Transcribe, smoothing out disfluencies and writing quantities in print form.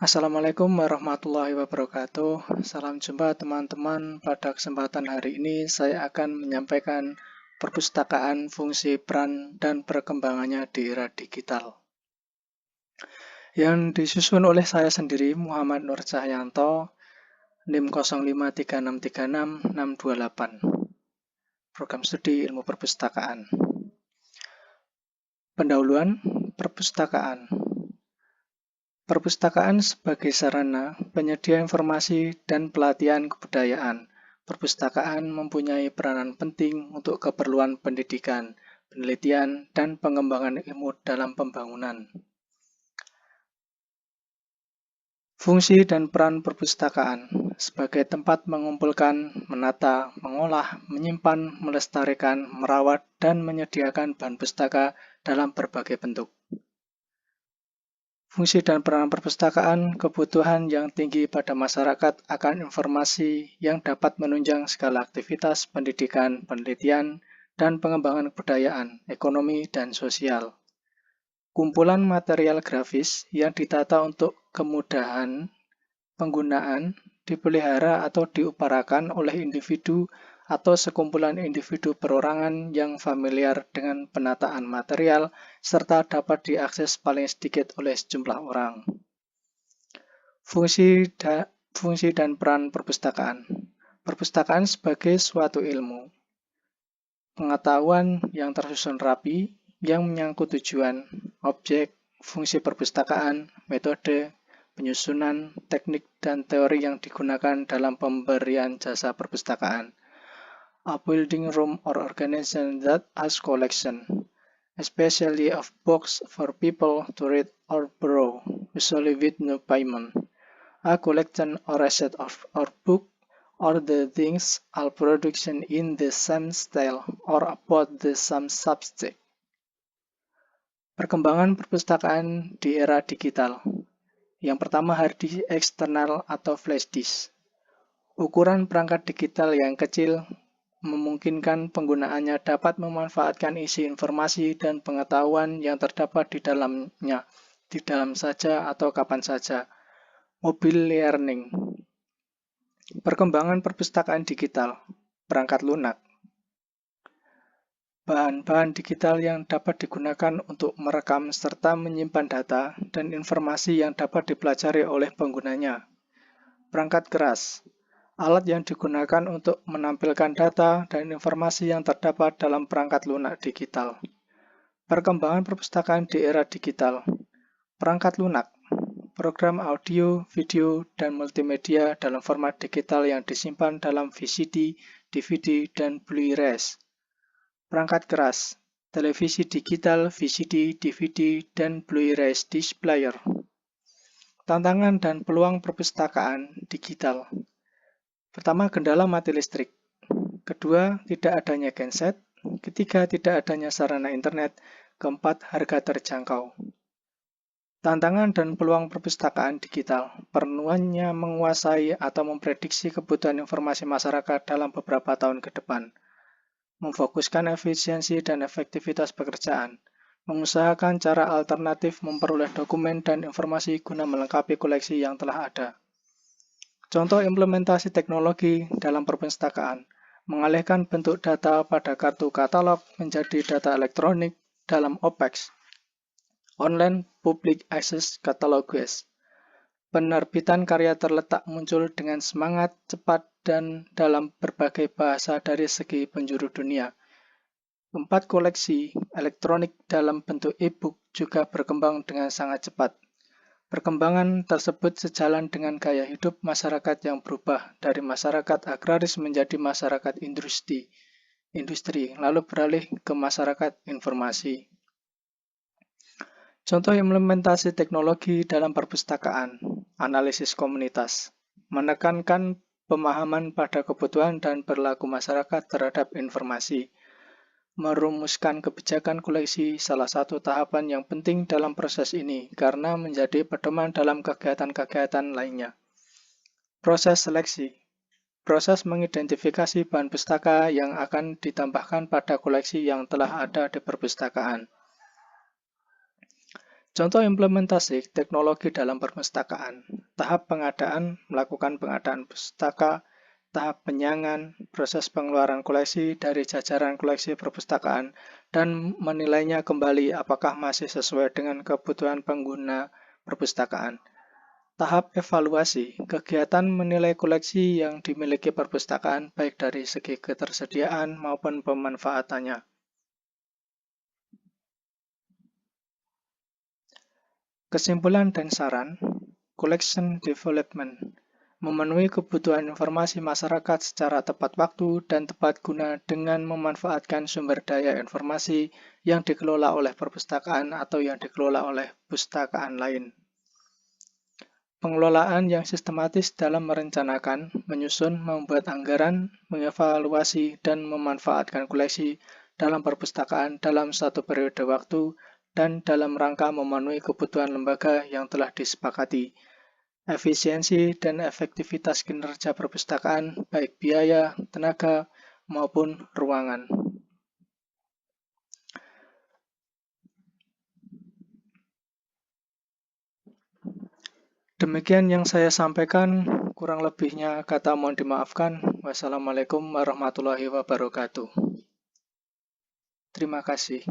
Assalamualaikum warahmatullahi wabarakatuh. Salam jumpa teman-teman. Pada kesempatan hari ini saya akan menyampaikan perpustakaan, fungsi, peran, dan perkembangannya di era digital. Yang disusun oleh saya sendiri, Muhammad Nur Cahyanto, NIM 0536366628. Program Studi Ilmu Perpustakaan. Pendahuluan perpustakaan. Perpustakaan sebagai sarana penyedia informasi dan pelatihan kebudayaan. Perpustakaan mempunyai peranan penting untuk keperluan pendidikan, penelitian, dan pengembangan ilmu dalam pembangunan. Fungsi dan peran perpustakaan sebagai tempat mengumpulkan, menata, mengolah, menyimpan, melestarikan, merawat, dan menyediakan bahan pustaka dalam berbagai bentuk. Fungsi dan peran perpustakaan, kebutuhan yang tinggi pada masyarakat akan informasi yang dapat menunjang segala aktivitas pendidikan, penelitian, dan pengembangan kebudayaan, ekonomi, dan sosial. Kumpulan material grafis yang ditata untuk kemudahan penggunaan, dipelihara atau diuparakan oleh individu atau sekumpulan individu perorangan yang familiar dengan penataan material serta dapat diakses paling sedikit oleh sejumlah orang. Fungsi dan peran perpustakaan. Perpustakaan sebagai suatu ilmu, pengetahuan yang tersusun rapi, yang menyangkut tujuan, objek, fungsi perpustakaan, metode, penyusunan, teknik, dan teori yang digunakan dalam pemberian jasa perpustakaan. A building room or organization that has collection, especially of books for people to read or borrow, usually with no payment. A collection or a set of or book or the things all production in the same style or about the same subject. Perkembangan perpustakaan di era digital. Yang pertama, hard disk eksternal atau flash disk. Ukuran perangkat digital yang kecil memungkinkan penggunaannya dapat memanfaatkan isi informasi dan pengetahuan yang terdapat di dalamnya, di dalam saja atau kapan saja. Mobile learning. Perkembangan perpustakaan digital. Perangkat lunak. Bahan-bahan digital yang dapat digunakan untuk merekam serta menyimpan data dan informasi yang dapat dipelajari oleh penggunanya. Perangkat keras. Alat yang digunakan untuk menampilkan data dan informasi yang terdapat dalam perangkat lunak digital. Perkembangan perpustakaan di era digital. Perangkat lunak. Program audio, video, dan multimedia dalam format digital yang disimpan dalam VCD, DVD, dan Blu-rays. Perangkat keras. Televisi digital, VCD, DVD, dan Blu-rays disc player. Tantangan dan peluang perpustakaan digital. Pertama, kendala mati listrik. Kedua, tidak adanya genset. Ketiga, tidak adanya sarana internet. Keempat, harga terjangkau. Tantangan dan peluang perpustakaan digital. Penuannya menguasai atau memprediksi kebutuhan informasi masyarakat dalam beberapa tahun ke depan. Memfokuskan efisiensi dan efektivitas pekerjaan. Mengusahakan cara alternatif memperoleh dokumen dan informasi guna melengkapi koleksi yang telah ada. Contoh implementasi teknologi dalam perpustakaan. Mengalihkan bentuk data pada kartu katalog menjadi data elektronik dalam OPEX. Online Public Access Catalogs. Penerbitan karya terletak muncul dengan semangat, cepat, dan dalam berbagai bahasa dari segi penjuru dunia. Keempat, koleksi elektronik dalam bentuk e-book juga berkembang dengan sangat cepat. Perkembangan tersebut sejalan dengan gaya hidup masyarakat yang berubah dari masyarakat agraris menjadi masyarakat industri, lalu beralih ke masyarakat informasi. Contoh implementasi teknologi dalam perpustakaan, analisis komunitas, menekankan pemahaman pada kebutuhan dan perilaku masyarakat terhadap informasi, merumuskan kebijakan koleksi salah satu tahapan yang penting dalam proses ini karena menjadi pedoman dalam kegiatan-kegiatan lainnya. Proses seleksi, proses mengidentifikasi bahan pustaka yang akan ditambahkan pada koleksi yang telah ada di perpustakaan. Contoh implementasi teknologi dalam perpustakaan. Tahap pengadaan, melakukan pengadaan pustaka, tahap penyangan, proses pengeluaran koleksi dari jajaran koleksi perpustakaan, dan menilainya kembali apakah masih sesuai dengan kebutuhan pengguna perpustakaan. Tahap evaluasi, kegiatan menilai koleksi yang dimiliki perpustakaan baik dari segi ketersediaan maupun pemanfaatannya. Kesimpulan dan saran, collection development memenuhi kebutuhan informasi masyarakat secara tepat waktu dan tepat guna dengan memanfaatkan sumber daya informasi yang dikelola oleh perpustakaan atau yang dikelola oleh pustakaan lain. Pengelolaan yang sistematis dalam merencanakan, menyusun, membuat anggaran, mengevaluasi, dan memanfaatkan koleksi dalam perpustakaan dalam satu periode waktu dan dalam rangka memenuhi kebutuhan lembaga yang telah disepakati. Efisiensi dan efektivitas kinerja perpustakaan, baik biaya, tenaga, maupun ruangan. Demikian yang saya sampaikan, kurang lebihnya kata mohon dimaafkan. Wassalamualaikum warahmatullahi wabarakatuh. Terima kasih.